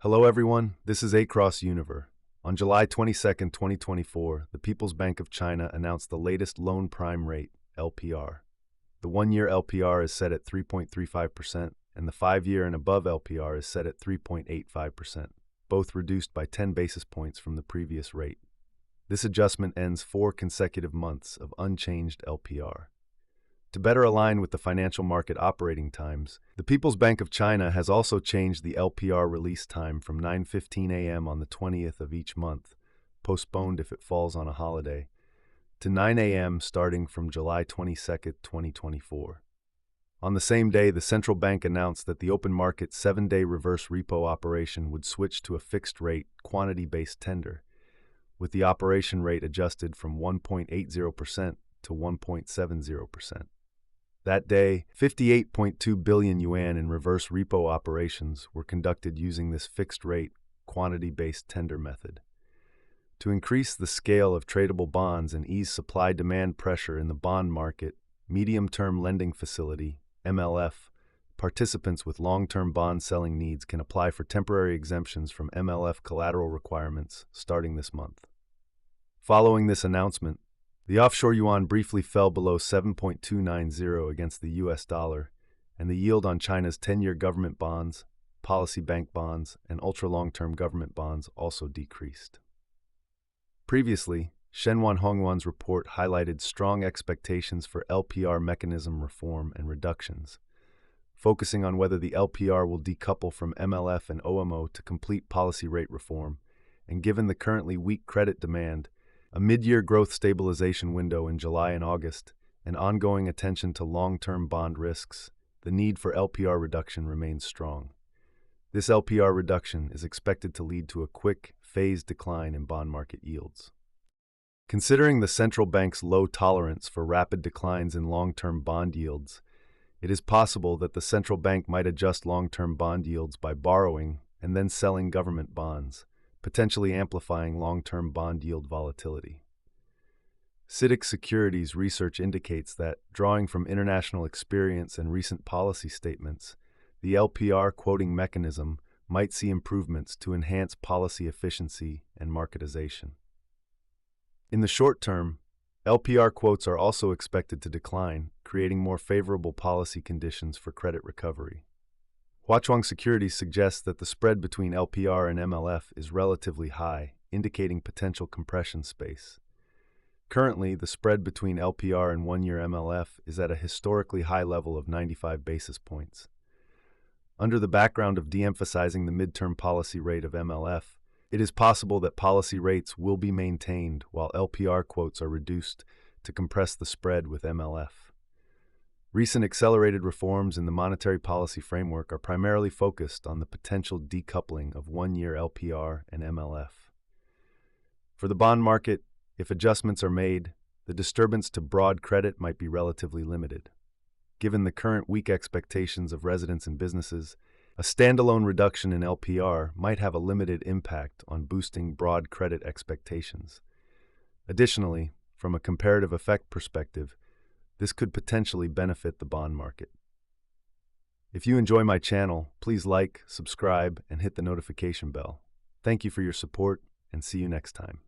Hello everyone, this is Across Univer. On July 22, 2024, the People's Bank of China announced the latest loan prime rate, LPR. The 1-year LPR is set at 3.35%, and the 5-year and above LPR is set at 3.85%, both reduced by 10 basis points from the previous rate. This adjustment ends 4 consecutive months of unchanged LPR. To better align with the financial market operating times, the People's Bank of China has also changed the LPR release time from 9:15 a.m. on the 20th of each month, postponed if it falls on a holiday, to 9 a.m. starting from July 22, 2024. On the same day, the central bank announced that the open market 7-day reverse repo operation would switch to a fixed-rate, quantity-based tender, with the operation rate adjusted from 1.80% to 1.70%. That day, 58.2 billion yuan in reverse repo operations were conducted using this fixed-rate, quantity-based tender method. To increase the scale of tradable bonds and ease supply-demand pressure in the bond market, Medium-Term Lending Facility, MLF, participants with long-term bond selling needs can apply for temporary exemptions from MLF collateral requirements starting this month. Following this announcement, the offshore yuan briefly fell below 7.290 against the US dollar, and the yield on China's 10-year government bonds, policy bank bonds, and ultra-long-term government bonds also decreased. Previously, Shenwan Hongyuan's report highlighted strong expectations for LPR mechanism reform and reductions, focusing on whether the LPR will decouple from MLF and OMO to complete policy rate reform, and given the currently weak credit demand, a mid-year growth stabilization window in July and August, and ongoing attention to long-term bond risks, the need for LPR reduction remains strong. This LPR reduction is expected to lead to a quick, phased decline in bond market yields. Considering the central bank's low tolerance for rapid declines in long-term bond yields, it is possible that the central bank might adjust long-term bond yields by borrowing and then selling government bonds, potentially amplifying long-term bond yield volatility. CITIC Securities research indicates that, drawing from international experience and recent policy statements, the LPR quoting mechanism might see improvements to enhance policy efficiency and marketization. In the short term, LPR quotes are also expected to decline, creating more favorable policy conditions for credit recovery. Huachuang Securities suggests that the spread between LPR and MLF is relatively high, indicating potential compression space. Currently, the spread between LPR and 1-year MLF is at a historically high level of 95 basis points. Under the background of de-emphasizing the midterm policy rate of MLF, it is possible that policy rates will be maintained while LPR quotes are reduced to compress the spread with MLF. Recent accelerated reforms in the monetary policy framework are primarily focused on the potential decoupling of 1-year LPR and MLF. For the bond market, if adjustments are made, the disturbance to broad credit might be relatively limited. Given the current weak expectations of residents and businesses, a standalone reduction in LPR might have a limited impact on boosting broad credit expectations. Additionally, from a comparative effect perspective, this could potentially benefit the bond market. If you enjoy my channel, please like, subscribe, and hit the notification bell. Thank you for your support, and see you next time.